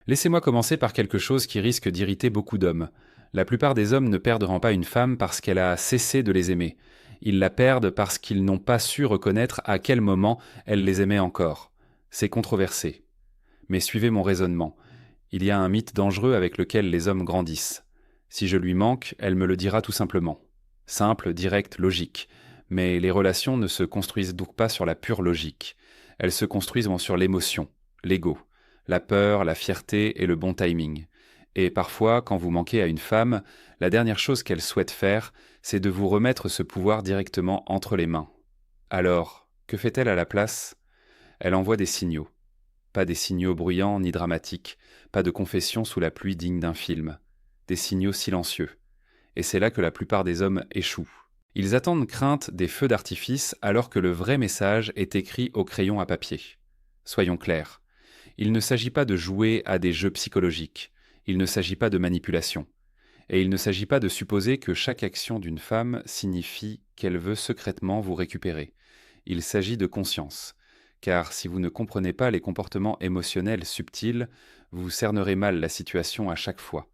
Laissez-moi commencer par quelque chose qui risque d'irriter beaucoup d'hommes. La plupart des hommes ne perdront pas une femme parce qu'elle a cessé de les aimer. Ils la perdent parce qu'ils n'ont pas su reconnaître à quel moment elle les aimait encore. C'est controversé. Mais suivez mon raisonnement. Il y a un mythe dangereux avec lequel les hommes grandissent. Si je lui manque, elle me le dira tout simplement. Simple, direct, logique. Mais les relations ne se construisent donc pas sur la pure logique. Elles se construisent sur l'émotion, l'ego, la peur, la fierté et le bon timing. Et parfois, quand vous manquez à une femme, la dernière chose qu'elle souhaite faire, c'est de vous remettre ce pouvoir directement entre les mains. Alors, que fait-elle à la place? Elle envoie des signaux. Pas des signaux bruyants ni dramatiques, pas de confession sous la pluie digne d'un film. Des signaux silencieux. Et c'est là que la plupart des hommes échouent. Ils attendent crainte des feux d'artifice alors que le vrai message est écrit au crayon à papier. Soyons clairs. Il ne s'agit pas de jouer à des jeux psychologiques. Il ne s'agit pas de manipulation. Et il ne s'agit pas de supposer que chaque action d'une femme signifie qu'elle veut secrètement vous récupérer. Il s'agit de conscience. Car si vous ne comprenez pas les comportements émotionnels subtils, vous cernerez mal la situation à chaque fois.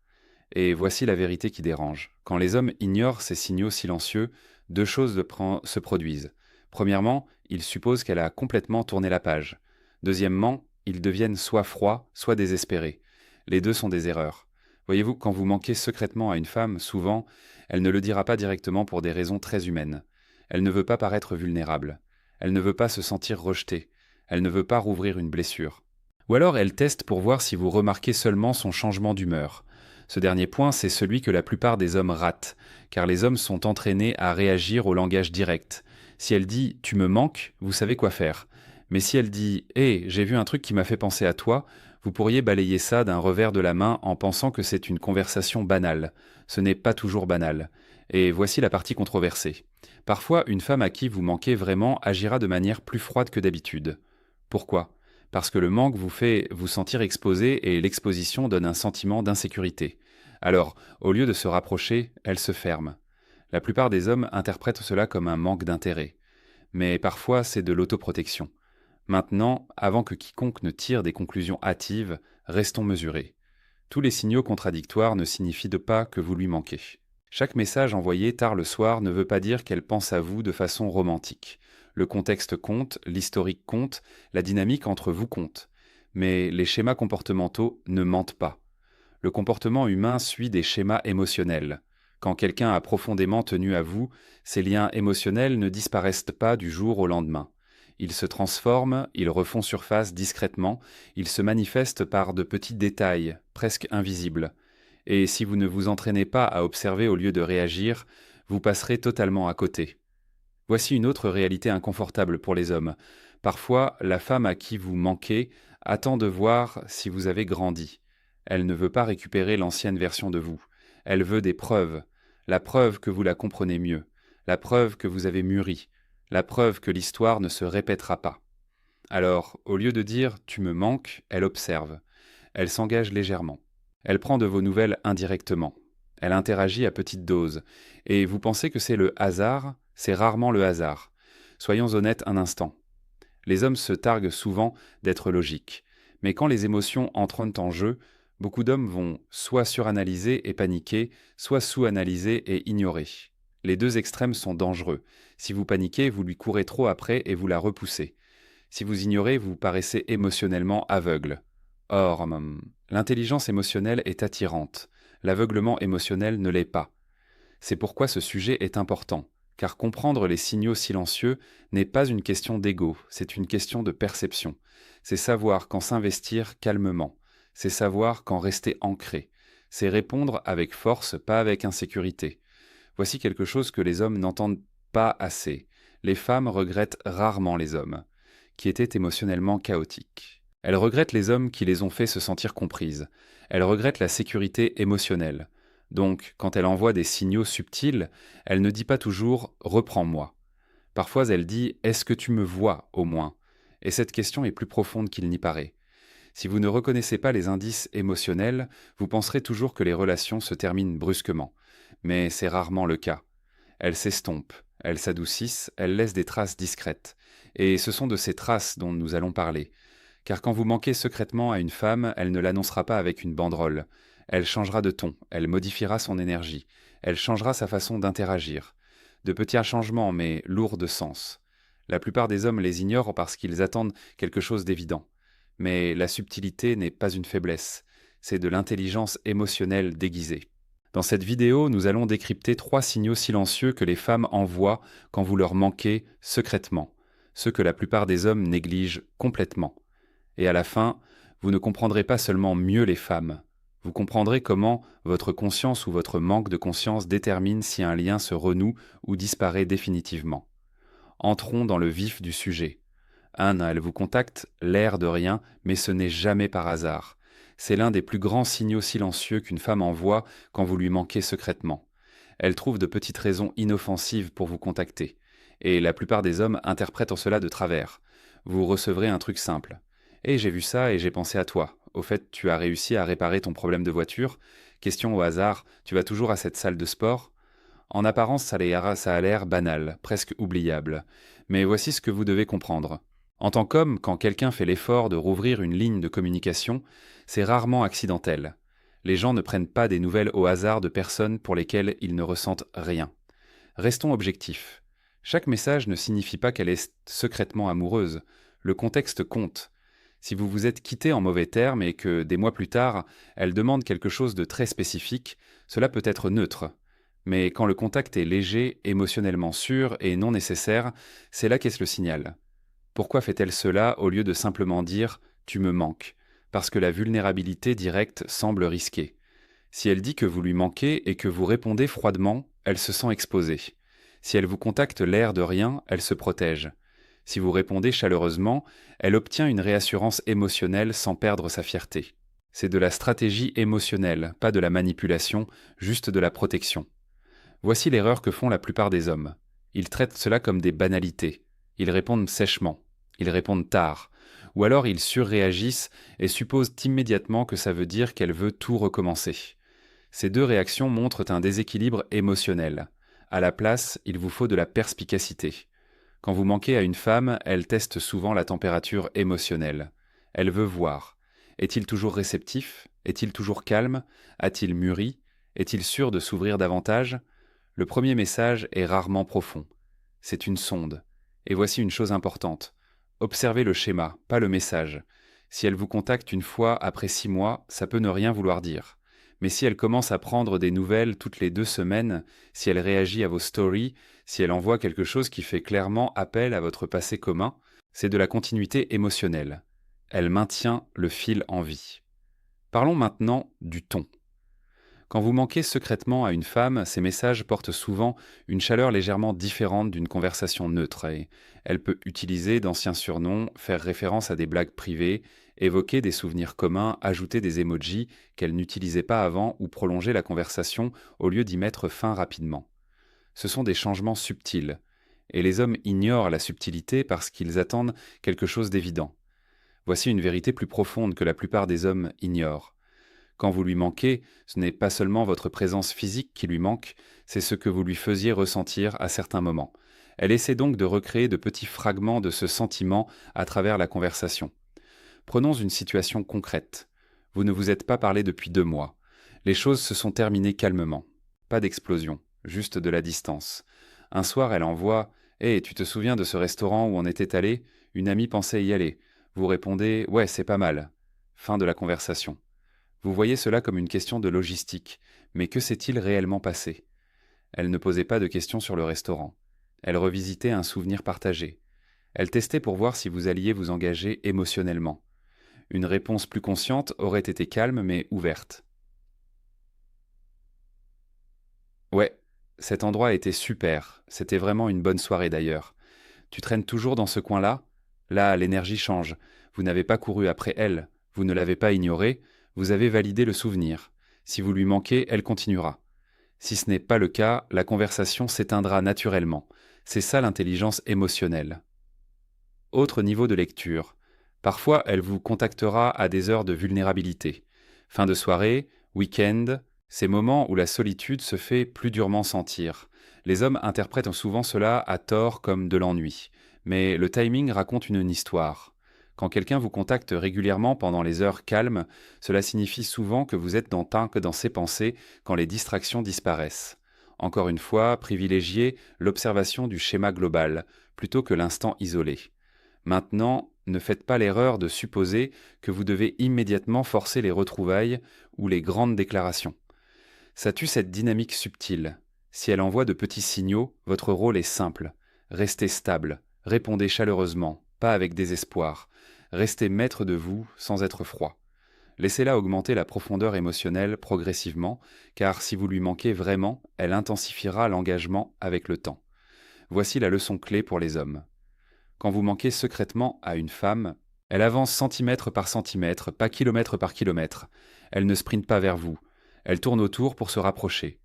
Et voici la vérité qui dérange. Quand les hommes ignorent ces signaux silencieux, deux choses se produisent. Premièrement, ils supposent qu'elle a complètement tourné la page. Deuxièmement, ils deviennent soit froids, soit désespérés. Les deux sont des erreurs. Voyez-vous, quand vous manquez secrètement à une femme, souvent, elle ne le dira pas directement pour des raisons très humaines. Elle ne veut pas paraître vulnérable. Elle ne veut pas se sentir rejetée. Elle ne veut pas rouvrir une blessure. Ou alors elle teste pour voir si vous remarquez seulement son changement d'humeur. Ce dernier point, c'est celui que la plupart des hommes ratent, car les hommes sont entraînés à réagir au langage direct. Si elle dit « tu me manques », vous savez quoi faire. Mais si elle dit « hé, j'ai vu un truc qui m'a fait penser à toi », vous pourriez balayer ça d'un revers de la main en pensant que c'est une conversation banale. Ce n'est pas toujours banal. Et voici la partie controversée. Parfois, une femme à qui vous manquez vraiment agira de manière plus froide que d'habitude. Pourquoi ? Parce que le manque vous fait vous sentir exposé et l'exposition donne un sentiment d'insécurité. Alors, au lieu de se rapprocher, elle se ferme. La plupart des hommes interprètent cela comme un manque d'intérêt. Mais parfois, c'est de l'autoprotection. Maintenant, avant que quiconque ne tire des conclusions hâtives, restons mesurés. Tous les signaux contradictoires ne signifient pas que vous lui manquez. Chaque message envoyé tard le soir ne veut pas dire qu'elle pense à vous de façon romantique. Le contexte compte, l'historique compte, la dynamique entre vous compte. Mais les schémas comportementaux ne mentent pas. Le comportement humain suit des schémas émotionnels. Quand quelqu'un a profondément tenu à vous, ces liens émotionnels ne disparaissent pas du jour au lendemain. Ils se transforment, ils refont surface discrètement, ils se manifestent par de petits détails, presque invisibles. Et si vous ne vous entraînez pas à observer au lieu de réagir, vous passerez totalement à côté. Voici une autre réalité inconfortable pour les hommes. Parfois, la femme à qui vous manquez attend de voir si vous avez grandi. Elle ne veut pas récupérer l'ancienne version de vous. Elle veut des preuves. La preuve que vous la comprenez mieux. La preuve que vous avez mûri. La preuve que l'histoire ne se répétera pas. Alors, au lieu de dire « tu me manques », elle observe. Elle s'engage légèrement. Elle prend de vos nouvelles indirectement. Elle interagit à petite dose. Et vous pensez que c'est le hasard? C'est rarement le hasard. Soyons honnêtes un instant. Les hommes se targuent souvent d'être logiques. Mais quand les émotions entrent en jeu, beaucoup d'hommes vont soit suranalyser et paniquer, soit sous-analyser et ignorer. Les deux extrêmes sont dangereux. Si vous paniquez, vous lui courez trop après et vous la repoussez. Si vous ignorez, vous paraissez émotionnellement aveugle. Or, l'intelligence émotionnelle est attirante. L'aveuglement émotionnel ne l'est pas. C'est pourquoi ce sujet est important, car comprendre les signaux silencieux n'est pas une question d'ego, c'est une question de perception. C'est savoir quand s'investir calmement, c'est savoir quand rester ancré, c'est répondre avec force, pas avec insécurité. Voici quelque chose que les hommes n'entendent pas assez. Les femmes regrettent rarement les hommes, qui étaient émotionnellement chaotiques. Elles regrettent les hommes qui les ont fait se sentir comprises. Elles regrettent la sécurité émotionnelle. Donc, quand elle envoie des signaux subtils, elle ne dit pas toujours « reprends-moi ». Parfois, elle dit « est-ce que tu me vois, au moins ?» Et cette question est plus profonde qu'il n'y paraît. Si vous ne reconnaissez pas les indices émotionnels, vous penserez toujours que les relations se terminent brusquement. Mais c'est rarement le cas. Elles s'estompent, elles s'adoucissent, elles laissent des traces discrètes. Et ce sont de ces traces dont nous allons parler. Car quand vous manquez secrètement à une femme, elle ne l'annoncera pas avec une banderole. Elle changera de ton, elle modifiera son énergie, elle changera sa façon d'interagir. De petits changements, mais lourds de sens. La plupart des hommes les ignorent parce qu'ils attendent quelque chose d'évident. Mais la subtilité n'est pas une faiblesse, c'est de l'intelligence émotionnelle déguisée. Dans cette vidéo, nous allons décrypter 3 signaux silencieux que les femmes envoient quand vous leur manquez secrètement, ceux que la plupart des hommes négligent complètement. Et à la fin, vous ne comprendrez pas seulement mieux les femmes, vous comprendrez comment votre conscience ou votre manque de conscience détermine si un lien se renoue ou disparaît définitivement. Entrons dans le vif du sujet. Anne, elle vous contacte, l'air de rien, mais ce n'est jamais par hasard. C'est l'un des plus grands signaux silencieux qu'une femme envoie quand vous lui manquez secrètement. Elle trouve de petites raisons inoffensives pour vous contacter. Et la plupart des hommes interprètent cela de travers. Vous recevrez un truc simple. « Et j'ai vu ça et j'ai pensé à toi. Au fait, tu as réussi à réparer ton problème de voiture. Question au hasard, tu vas toujours à cette salle de sport ?» En apparence, ça a l'air banal, presque oubliable. Mais voici ce que vous devez comprendre. En tant qu'homme, quand quelqu'un fait l'effort de rouvrir une ligne de communication, c'est rarement accidentel. Les gens ne prennent pas des nouvelles au hasard de personnes pour lesquelles ils ne ressentent rien. Restons objectifs. Chaque message ne signifie pas qu'elle est secrètement amoureuse. Le contexte compte. Si vous vous êtes quitté en mauvais termes et que, des mois plus tard, elle demande quelque chose de très spécifique, cela peut être neutre. Mais quand le contact est léger, émotionnellement sûr et non nécessaire, c'est là qu'est-ce le signal. Pourquoi fait-elle cela au lieu de simplement dire « tu me manques » parce que la vulnérabilité directe semble risquée. Si elle dit que vous lui manquez et que vous répondez froidement, elle se sent exposée. Si elle vous contacte l'air de rien, elle se protège. Si vous répondez chaleureusement, elle obtient une réassurance émotionnelle sans perdre sa fierté. C'est de la stratégie émotionnelle, pas de la manipulation, juste de la protection. Voici l'erreur que font la plupart des hommes. Ils traitent cela comme des banalités. Ils répondent sèchement. Ils répondent tard. Ou alors ils surréagissent et supposent immédiatement que ça veut dire qu'elle veut tout recommencer. Ces deux réactions montrent un déséquilibre émotionnel. À la place, il vous faut de la perspicacité. Quand vous manquez à une femme, elle teste souvent la température émotionnelle. Elle veut voir. Est-il toujours réceptif? Est-il toujours calme? A-t-il mûri? Est-il sûr de s'ouvrir davantage? Le premier message est rarement profond. C'est une sonde. Et voici une chose importante. Observez le schéma, pas le message. Si elle vous contacte une fois après 6 mois, ça peut ne rien vouloir dire. Mais si elle commence à prendre des nouvelles toutes les 2 semaines, si elle réagit à vos stories, si elle envoie quelque chose qui fait clairement appel à votre passé commun, c'est de la continuité émotionnelle. Elle maintient le fil en vie. Parlons maintenant du ton. Quand vous manquez secrètement à une femme, ces messages portent souvent une chaleur légèrement différente d'une conversation neutre et elle peut utiliser d'anciens surnoms, faire référence à des blagues privées, évoquer des souvenirs communs, ajouter des emojis qu'elle n'utilisait pas avant ou prolonger la conversation au lieu d'y mettre fin rapidement. Ce sont des changements subtils, et les hommes ignorent la subtilité parce qu'ils attendent quelque chose d'évident. Voici une vérité plus profonde que la plupart des hommes ignorent. Quand vous lui manquez, ce n'est pas seulement votre présence physique qui lui manque, c'est ce que vous lui faisiez ressentir à certains moments. Elle essaie donc de recréer de petits fragments de ce sentiment à travers la conversation. Prenons une situation concrète. Vous ne vous êtes pas parlé depuis 2 mois. Les choses se sont terminées calmement. Pas d'explosion, juste de la distance. Un soir, elle envoie « Hey, tu te souviens de ce restaurant où on était allé? Une amie pensait y aller. » Vous répondez « Ouais, c'est pas mal. » Fin de la conversation. Vous voyez cela comme une question de logistique, mais que s'est-il réellement passé? Elle ne posait pas de questions sur le restaurant. Elle revisitait un souvenir partagé. Elle testait pour voir si vous alliez vous engager émotionnellement. Une réponse plus consciente aurait été calme mais ouverte. Ouais, cet endroit était super, c'était vraiment une bonne soirée d'ailleurs. Tu traînes toujours dans ce coin-là? Là, l'énergie change. Vous n'avez pas couru après elle, vous ne l'avez pas ignorée, vous avez validé le souvenir. Si vous lui manquez, elle continuera. Si ce n'est pas le cas, la conversation s'éteindra naturellement. C'est ça l'intelligence émotionnelle. Autre niveau de lecture. Parfois, elle vous contactera à des heures de vulnérabilité. Fin de soirée, week-end, ces moments où la solitude se fait plus durement sentir. Les hommes interprètent souvent cela à tort comme de l'ennui. Mais le timing raconte une histoire. Quand quelqu'un vous contacte régulièrement pendant les heures calmes, cela signifie souvent que vous êtes dans ses pensées quand les distractions disparaissent. Encore une fois, privilégiez l'observation du schéma global plutôt que l'instant isolé. Maintenant, ne faites pas l'erreur de supposer que vous devez immédiatement forcer les retrouvailles ou les grandes déclarations. Ça tue cette dynamique subtile. Si elle envoie de petits signaux, votre rôle est simple. Restez stable, répondez chaleureusement, pas avec désespoir. Restez maître de vous sans être froid. Laissez-la augmenter la profondeur émotionnelle progressivement, car si vous lui manquez vraiment, elle intensifiera l'engagement avec le temps. Voici la leçon clé pour les hommes. Quand vous manquez secrètement à une femme, elle avance centimètre par centimètre, pas kilomètre par kilomètre. Elle ne sprinte pas vers vous. Elle tourne autour pour se rapprocher.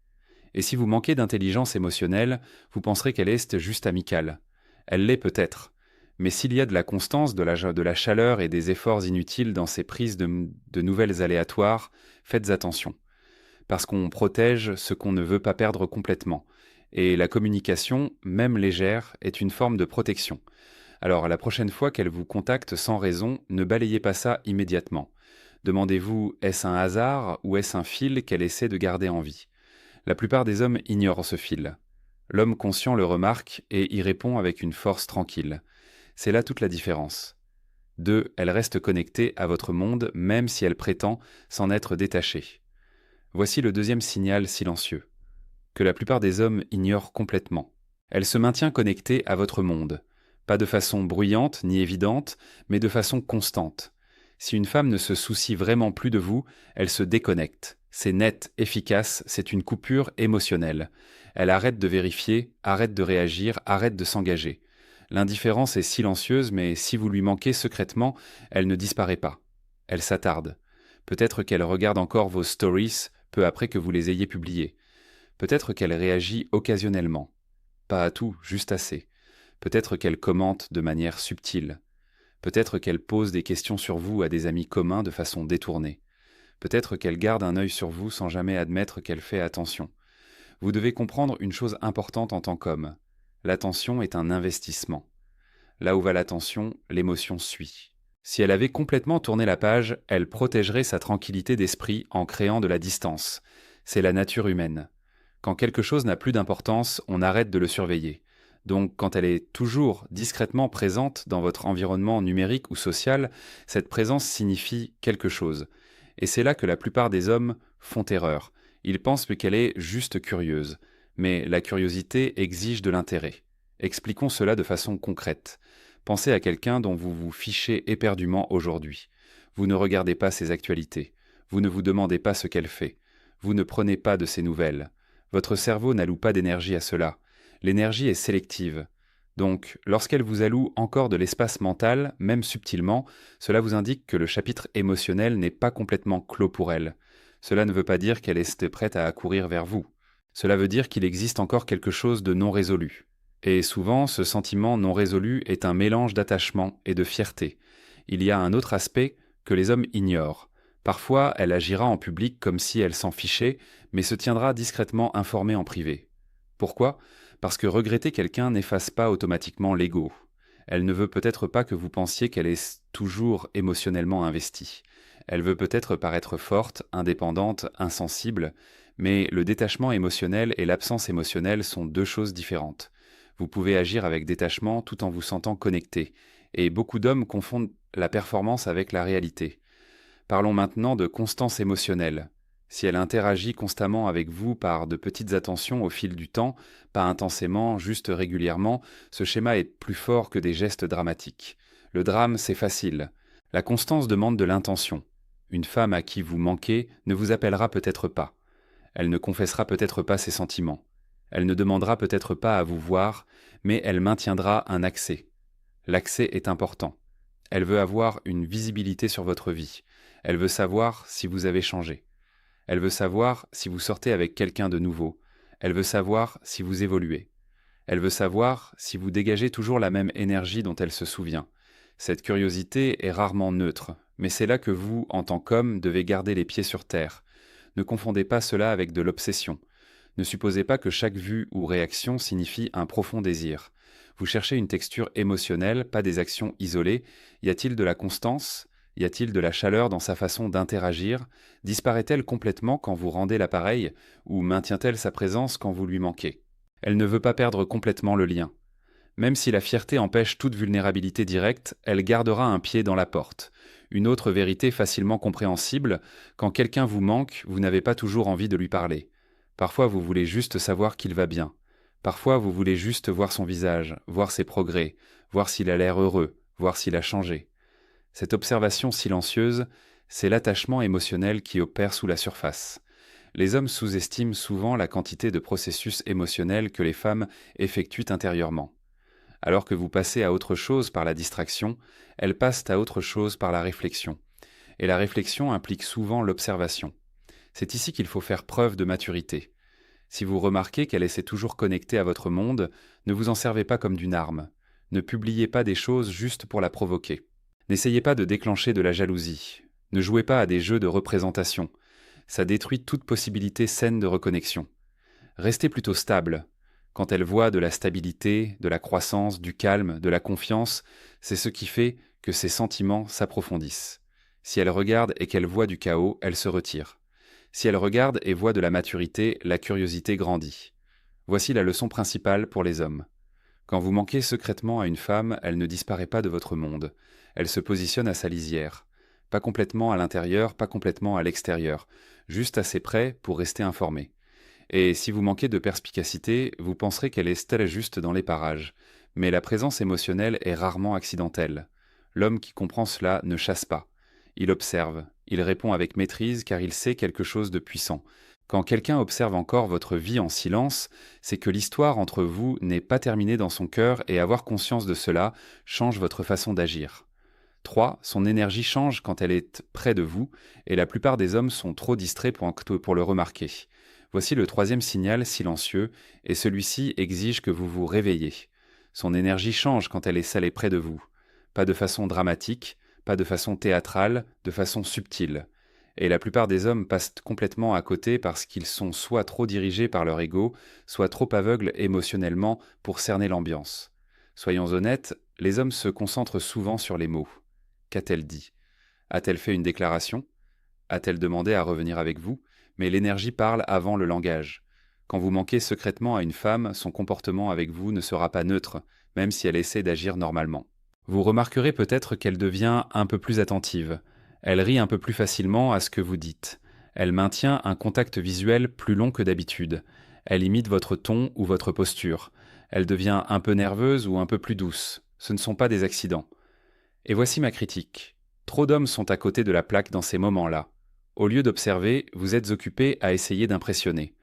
Et si vous manquez d'intelligence émotionnelle, vous penserez qu'elle est juste amicale. Elle l'est peut-être. Mais s'il y a de la constance, de la chaleur et des efforts inutiles dans ces prises de nouvelles aléatoires, faites attention. Parce qu'on protège ce qu'on ne veut pas perdre complètement. Et la communication, même légère, est une forme de protection. Alors, la prochaine fois qu'elle vous contacte sans raison, ne balayez pas ça immédiatement. Demandez-vous, est-ce un hasard ou est-ce un fil qu'elle essaie de garder en vie? La plupart des hommes ignorent ce fil. L'homme conscient le remarque et y répond avec une force tranquille. C'est là toute la différence. 2. Elle reste connectée à votre monde même si elle prétend s'en être détachée. Voici le deuxième signal silencieux, que la plupart des hommes ignorent complètement. Elle se maintient connectée à votre monde. Pas de façon bruyante ni évidente, mais de façon constante. Si une femme ne se soucie vraiment plus de vous, elle se déconnecte. C'est net, efficace, c'est une coupure émotionnelle. Elle arrête de vérifier, arrête de réagir, arrête de s'engager. L'indifférence est silencieuse, mais si vous lui manquez secrètement, elle ne disparaît pas. Elle s'attarde. Peut-être qu'elle regarde encore vos stories peu après que vous les ayez publiés. Peut-être qu'elle réagit occasionnellement. Pas à tout, juste assez. Peut-être qu'elle commente de manière subtile. Peut-être qu'elle pose des questions sur vous à des amis communs de façon détournée. Peut-être qu'elle garde un œil sur vous sans jamais admettre qu'elle fait attention. Vous devez comprendre une chose importante en tant qu'homme. L'attention est un investissement. Là où va l'attention, l'émotion suit. Si elle avait complètement tourné la page, elle protégerait sa tranquillité d'esprit en créant de la distance. C'est la nature humaine. Quand quelque chose n'a plus d'importance, on arrête de le surveiller. Donc, quand elle est toujours discrètement présente dans votre environnement numérique ou social, cette présence signifie quelque chose. Et c'est là que la plupart des hommes font erreur. Ils pensent qu'elle est juste curieuse. Mais la curiosité exige de l'intérêt. Expliquons cela de façon concrète. Pensez à quelqu'un dont vous vous fichez éperdument aujourd'hui. Vous ne regardez pas ses actualités. Vous ne vous demandez pas ce qu'elle fait. Vous ne prenez pas de ses nouvelles. Votre cerveau n'alloue pas d'énergie à cela. L'énergie est sélective. Donc, lorsqu'elle vous alloue encore de l'espace mental, même subtilement, cela vous indique que le chapitre émotionnel n'est pas complètement clos pour elle. Cela ne veut pas dire qu'elle est prête à accourir vers vous. Cela veut dire qu'il existe encore quelque chose de non résolu. Et souvent, ce sentiment non résolu est un mélange d'attachement et de fierté. Il y a un autre aspect que les hommes ignorent. Parfois, elle agira en public comme si elle s'en fichait, mais se tiendra discrètement informée en privé. Pourquoi ? Parce que regretter quelqu'un n'efface pas automatiquement l'ego. Elle ne veut peut-être pas que vous pensiez qu'elle est toujours émotionnellement investie. Elle veut peut-être paraître forte, indépendante, insensible, mais le détachement émotionnel et l'absence émotionnelle sont deux choses différentes. Vous pouvez agir avec détachement tout en vous sentant connecté, et beaucoup d'hommes confondent la performance avec la réalité. Parlons maintenant de constance émotionnelle. Si elle interagit constamment avec vous par de petites attentions au fil du temps, pas intensément, juste régulièrement, ce schéma est plus fort que des gestes dramatiques. Le drame, c'est facile. La constance demande de l'intention. Une femme à qui vous manquez ne vous appellera peut-être pas. Elle ne confessera peut-être pas ses sentiments. Elle ne demandera peut-être pas à vous voir, mais elle maintiendra un accès. L'accès est important. Elle veut avoir une visibilité sur votre vie. Elle veut savoir si vous avez changé. Elle veut savoir si vous sortez avec quelqu'un de nouveau. Elle veut savoir si vous évoluez. Elle veut savoir si vous dégagez toujours la même énergie dont elle se souvient. Cette curiosité est rarement neutre, mais c'est là que vous, en tant qu'homme, devez garder les pieds sur terre. Ne confondez pas cela avec de l'obsession. Ne supposez pas que chaque vue ou réaction signifie un profond désir. Vous cherchez une texture émotionnelle, pas des actions isolées. Y a-t-il de la constance? Y a-t-il de la chaleur dans sa façon d'interagir? Disparaît-elle complètement quand vous rendez l'appareil, ou maintient-elle sa présence quand vous lui manquez? Elle ne veut pas perdre complètement le lien. Même si la fierté empêche toute vulnérabilité directe, elle gardera un pied dans la porte. Une autre vérité facilement compréhensible, quand quelqu'un vous manque, vous n'avez pas toujours envie de lui parler. Parfois vous voulez juste savoir qu'il va bien. Parfois vous voulez juste voir son visage, voir ses progrès, voir s'il a l'air heureux, voir s'il a changé. Cette observation silencieuse, c'est l'attachement émotionnel qui opère sous la surface. Les hommes sous-estiment souvent la quantité de processus émotionnels que les femmes effectuent intérieurement. Alors que vous passez à autre chose par la distraction, elles passent à autre chose par la réflexion. Et la réflexion implique souvent l'observation. C'est ici qu'il faut faire preuve de maturité. Si vous remarquez qu'elle essaie toujours connectée à votre monde, ne vous en servez pas comme d'une arme. Ne publiez pas des choses juste pour la provoquer. N'essayez pas de déclencher de la jalousie. Ne jouez pas à des jeux de représentation. Ça détruit toute possibilité saine de reconnexion. Restez plutôt stable. Quand elle voit de la stabilité, de la croissance, du calme, de la confiance, c'est ce qui fait que ses sentiments s'approfondissent. Si elle regarde et qu'elle voit du chaos, elle se retire. Si elle regarde et voit de la maturité, la curiosité grandit. Voici la leçon principale pour les hommes. Quand vous manquez secrètement à une femme, elle ne disparaît pas de votre monde. Elle se positionne à sa lisière. Pas complètement à l'intérieur, pas complètement à l'extérieur. Juste assez près pour rester informé. Et si vous manquez de perspicacité, vous penserez qu'elle est telle juste dans les parages. Mais la présence émotionnelle est rarement accidentelle. L'homme qui comprend cela ne chasse pas. Il observe, il répond avec maîtrise car il sait quelque chose de puissant. Quand quelqu'un observe encore votre vie en silence, c'est que l'histoire entre vous n'est pas terminée dans son cœur et avoir conscience de cela change votre façon d'agir. 3. Son énergie change quand elle est près de vous et la plupart des hommes sont trop distraits pour le remarquer. Voici le troisième signal silencieux, et celui-ci exige que vous vous réveillez. Son énergie change quand elle est salée près de vous. Pas de façon dramatique, pas de façon théâtrale, de façon subtile. Et la plupart des hommes passent complètement à côté parce qu'ils sont soit trop dirigés par leur ego, soit trop aveugles émotionnellement pour cerner l'ambiance. Soyons honnêtes, les hommes se concentrent souvent sur les mots. Qu'a-t-elle dit? A-t-elle fait une déclaration? A-t-elle demandé à revenir avec vous? Mais l'énergie parle avant le langage. Quand vous manquez secrètement à une femme, son comportement avec vous ne sera pas neutre, même si elle essaie d'agir normalement. Vous remarquerez peut-être qu'elle devient un peu plus attentive. Elle rit un peu plus facilement à ce que vous dites. Elle maintient un contact visuel plus long que d'habitude. Elle imite votre ton ou votre posture. Elle devient un peu nerveuse ou un peu plus douce. Ce ne sont pas des accidents. Et voici ma critique. Trop d'hommes sont à côté de la plaque dans ces moments-là. Au lieu d'observer, vous êtes occupé à essayer d'impressionner.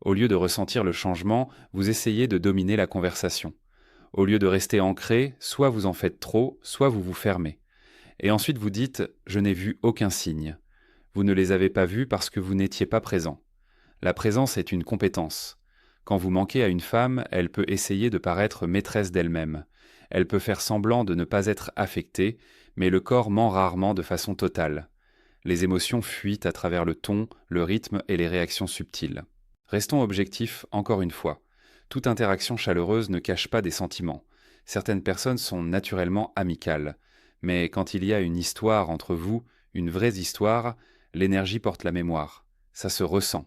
Au lieu de ressentir le changement, vous essayez de dominer la conversation. Au lieu de rester ancré, soit vous en faites trop, soit vous vous fermez. Et ensuite vous dites « je n'ai vu aucun signe ». Vous ne les avez pas vus parce que vous n'étiez pas présent. La présence est une compétence. Quand vous manquez à une femme, elle peut essayer de paraître maîtresse d'elle-même. Elle peut faire semblant de ne pas être affectée, mais le corps ment rarement de façon totale. Les émotions fuient à travers le ton, le rythme et les réactions subtiles. Restons objectifs encore une fois. Toute interaction chaleureuse ne cache pas des sentiments. Certaines personnes sont naturellement amicales. Mais quand il y a une histoire entre vous, une vraie histoire, l'énergie porte la mémoire. Ça se ressent.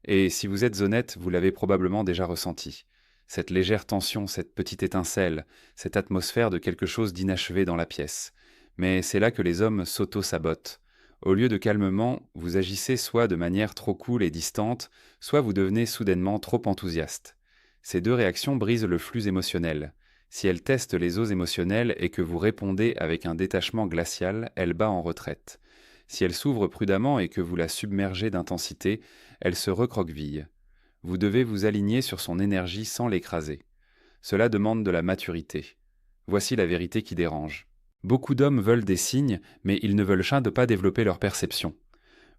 Et si vous êtes honnête, vous l'avez probablement déjà ressenti. Cette légère tension, cette petite étincelle, cette atmosphère de quelque chose d'inachevé dans la pièce. Mais c'est là que les hommes s'auto-sabotent. Au lieu de calmement, vous agissez soit de manière trop cool et distante, soit vous devenez soudainement trop enthousiaste. Ces deux réactions brisent le flux émotionnel. Si elle teste les eaux émotionnelles et que vous répondez avec un détachement glacial, elle bat en retraite. Si elle s'ouvre prudemment et que vous la submergez d'intensité, elle se recroqueville. Vous devez vous aligner sur son énergie sans l'écraser. Cela demande de la maturité. Voici la vérité qui dérange. Beaucoup d'hommes veulent des signes, mais ils ne veulent pas développer leur perception.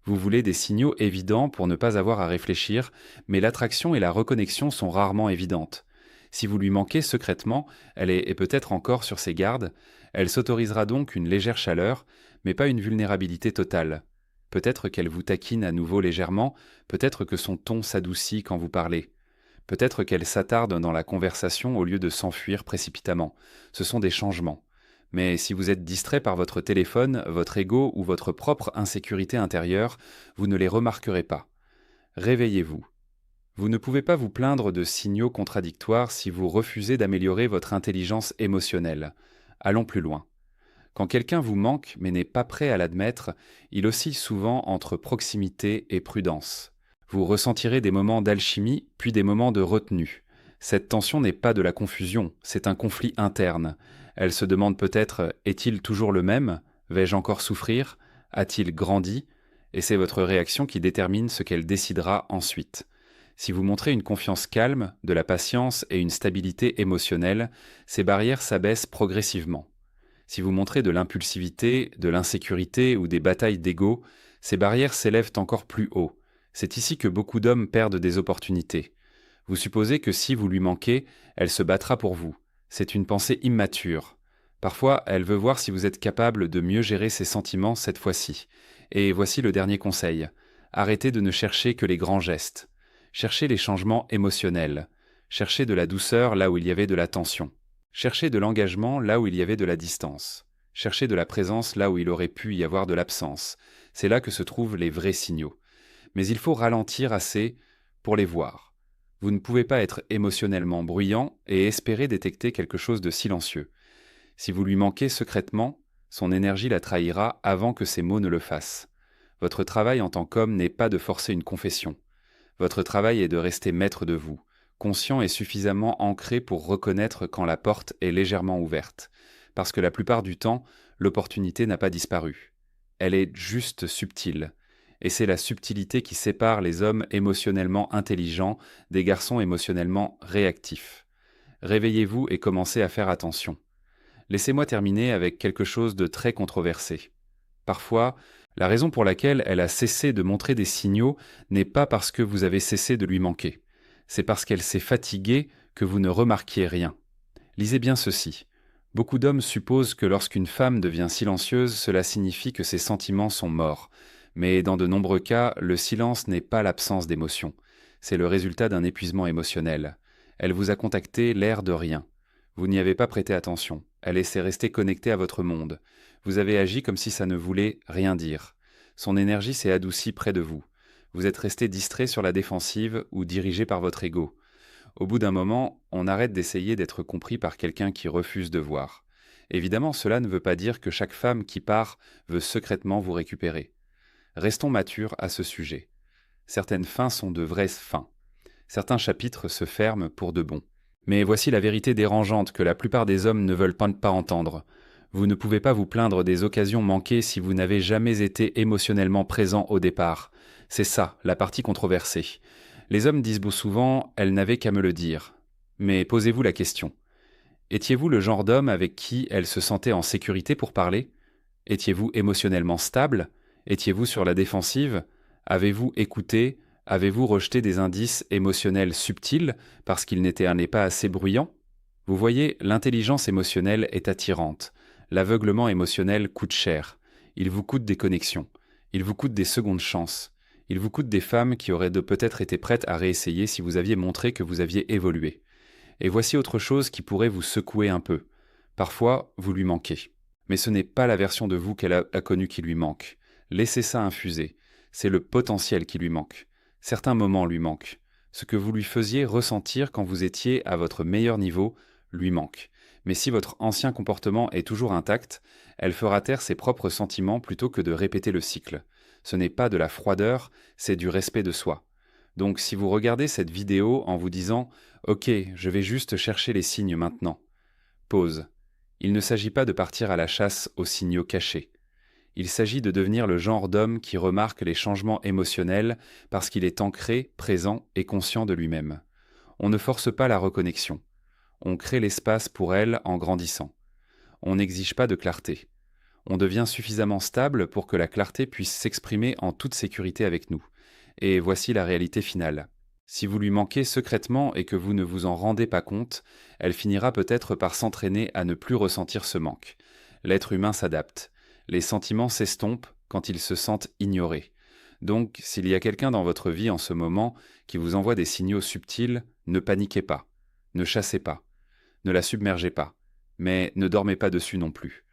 Vous voulez des signaux évidents pour ne pas avoir à réfléchir, mais l'attraction et la reconnexion sont rarement évidentes. Si vous lui manquez secrètement, elle est peut-être encore sur ses gardes, elle s'autorisera donc une légère chaleur, mais pas une vulnérabilité totale. Peut-être qu'elle vous taquine à nouveau légèrement, peut-être que son ton s'adoucit quand vous parlez. Peut-être qu'elle s'attarde dans la conversation au lieu de s'enfuir précipitamment. Ce sont des changements. Mais si vous êtes distrait par votre téléphone, votre ego ou votre propre insécurité intérieure, vous ne les remarquerez pas. Réveillez-vous. Vous ne pouvez pas vous plaindre de signaux contradictoires si vous refusez d'améliorer votre intelligence émotionnelle. Allons plus loin. Quand quelqu'un vous manque mais n'est pas prêt à l'admettre, il oscille souvent entre proximité et prudence. Vous ressentirez des moments d'alchimie, puis des moments de retenue. Cette tension n'est pas de la confusion, c'est un conflit interne. Elle se demande peut-être: est-il toujours le même? Vais-je encore souffrir? A-t-il grandi? Et c'est votre réaction qui détermine ce qu'elle décidera ensuite. Si vous montrez une confiance calme, de la patience et une stabilité émotionnelle, ces barrières s'abaissent progressivement. Si vous montrez de l'impulsivité, de l'insécurité ou des batailles d'ego, ces barrières s'élèvent encore plus haut. C'est ici que beaucoup d'hommes perdent des opportunités. Vous supposez que si vous lui manquez, elle se battra pour vous. C'est une pensée immature. Parfois, elle veut voir si vous êtes capable de mieux gérer ses sentiments cette fois-ci. Et voici le dernier conseil. Arrêtez de ne chercher que les grands gestes. Cherchez les changements émotionnels. Cherchez de la douceur là où il y avait de la tension. Cherchez de l'engagement là où il y avait de la distance. Cherchez de la présence là où il aurait pu y avoir de l'absence. C'est là que se trouvent les vrais signaux. Mais il faut ralentir assez pour les voir. Vous ne pouvez pas être émotionnellement bruyant et espérer détecter quelque chose de silencieux. Si vous lui manquez secrètement, son énergie la trahira avant que ses mots ne le fassent. Votre travail en tant qu'homme n'est pas de forcer une confession. Votre travail est de rester maître de vous, conscient et suffisamment ancré pour reconnaître quand la porte est légèrement ouverte, parce que la plupart du temps, l'opportunité n'a pas disparu. Elle est juste subtile, et c'est la subtilité qui sépare les hommes émotionnellement intelligents des garçons émotionnellement réactifs. Réveillez-vous et commencez à faire attention. Laissez-moi terminer avec quelque chose de très controversé. Parfois, la raison pour laquelle elle a cessé de montrer des signaux n'est pas parce que vous avez cessé de lui manquer. C'est parce qu'elle s'est fatiguée que vous ne remarquiez rien. Lisez bien ceci. Beaucoup d'hommes supposent que lorsqu'une femme devient silencieuse, cela signifie que ses sentiments sont morts. Mais dans de nombreux cas, le silence n'est pas l'absence d'émotion. C'est le résultat d'un épuisement émotionnel. Elle vous a contacté l'air de rien. Vous n'y avez pas prêté attention. Elle laissait rester connectée à votre monde. Vous avez agi comme si ça ne voulait rien dire. Son énergie s'est adoucie près de vous. Vous êtes resté distrait sur la défensive ou dirigé par votre ego. Au bout d'un moment, on arrête d'essayer d'être compris par quelqu'un qui refuse de voir. Évidemment, cela ne veut pas dire que chaque femme qui part veut secrètement vous récupérer. Restons matures à ce sujet. Certaines fins sont de vraies fins. Certains chapitres se ferment pour de bon. Mais voici la vérité dérangeante que la plupart des hommes ne veulent pas entendre. Vous ne pouvez pas vous plaindre des occasions manquées si vous n'avez jamais été émotionnellement présent au départ. C'est ça, la partie controversée. Les hommes disent souvent « elle n'avait qu'à me le dire ». Mais posez-vous la question. Étiez-vous le genre d'homme avec qui elle se sentait en sécurité pour parler? Étiez-vous émotionnellement stable? Étiez-vous sur la défensive? Avez-vous écouté? Avez-vous rejeté des indices émotionnels subtils parce qu'ils n'étaient pas assez bruyants? Vous voyez, l'intelligence émotionnelle est attirante. L'aveuglement émotionnel coûte cher. Il vous coûte des connexions. Il vous coûte des secondes chances. Il vous coûte des femmes qui auraient peut-être été prêtes à réessayer si vous aviez montré que vous aviez évolué. Et voici autre chose qui pourrait vous secouer un peu. Parfois, vous lui manquez. Mais ce n'est pas la version de vous qu'elle a connue qui lui manque. Laissez ça infuser. C'est le potentiel qui lui manque. Certains moments lui manquent. Ce que vous lui faisiez ressentir quand vous étiez à votre meilleur niveau lui manque. Mais si votre ancien comportement est toujours intact, elle fera taire ses propres sentiments plutôt que de répéter le cycle. Ce n'est pas de la froideur, c'est du respect de soi. Donc si vous regardez cette vidéo en vous disant « Ok, je vais juste chercher les signes maintenant », pause. Il ne s'agit pas de partir à la chasse aux signaux cachés. Il s'agit de devenir le genre d'homme qui remarque les changements émotionnels parce qu'il est ancré, présent et conscient de lui-même. On ne force pas la reconnexion. On crée l'espace pour elle en grandissant. On n'exige pas de clarté. On devient suffisamment stable pour que la clarté puisse s'exprimer en toute sécurité avec nous. Et voici la réalité finale. Si vous lui manquez secrètement et que vous ne vous en rendez pas compte, elle finira peut-être par s'entraîner à ne plus ressentir ce manque. L'être humain s'adapte. Les sentiments s'estompent, quand ils se sentent ignorés. Donc, s'il y a quelqu'un dans votre vie en ce moment qui vous envoie des signaux subtils, ne paniquez pas, ne chassez pas, ne la submergez pas, mais ne dormez pas dessus non plus.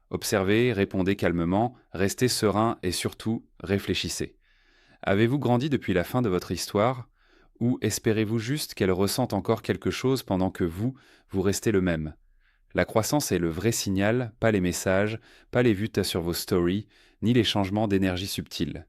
Observez, répondez calmement, restez serein et surtout, réfléchissez. Avez-vous grandi depuis la fin de votre histoire, ou espérez-vous juste qu'elle ressente encore quelque chose pendant que vous restez le même? La croissance est le vrai signal, pas les messages, pas les vues sur vos stories, ni les changements d'énergie subtils.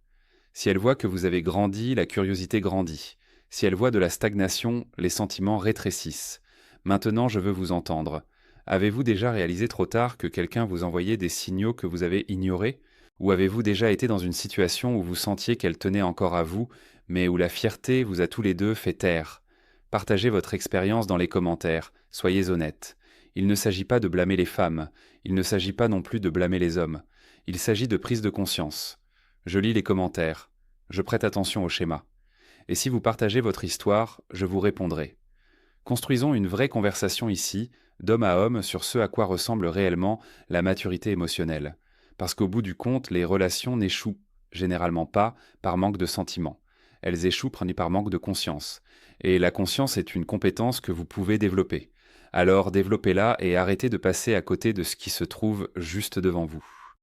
Si elle voit que vous avez grandi, la curiosité grandit. Si elle voit de la stagnation, les sentiments rétrécissent. Maintenant, je veux vous entendre. Avez-vous déjà réalisé trop tard que quelqu'un vous envoyait des signaux que vous avez ignorés? Ou avez-vous déjà été dans une situation où vous sentiez qu'elle tenait encore à vous, mais où la fierté vous a tous les deux fait taire? Partagez votre expérience dans les commentaires, soyez honnêtes. Il ne s'agit pas de blâmer les femmes, il ne s'agit pas non plus de blâmer les hommes. Il s'agit de prise de conscience. Je lis les commentaires, je prête attention au schéma. Et si vous partagez votre histoire, je vous répondrai. Construisons une vraie conversation ici, d'homme à homme, sur ce à quoi ressemble réellement la maturité émotionnelle. Parce qu'au bout du compte, les relations n'échouent généralement pas par manque de sentiments. Elles échouent par manque de conscience. Et la conscience est une compétence que vous pouvez développer. Alors développez-la et arrêtez de passer à côté de ce qui se trouve juste devant vous.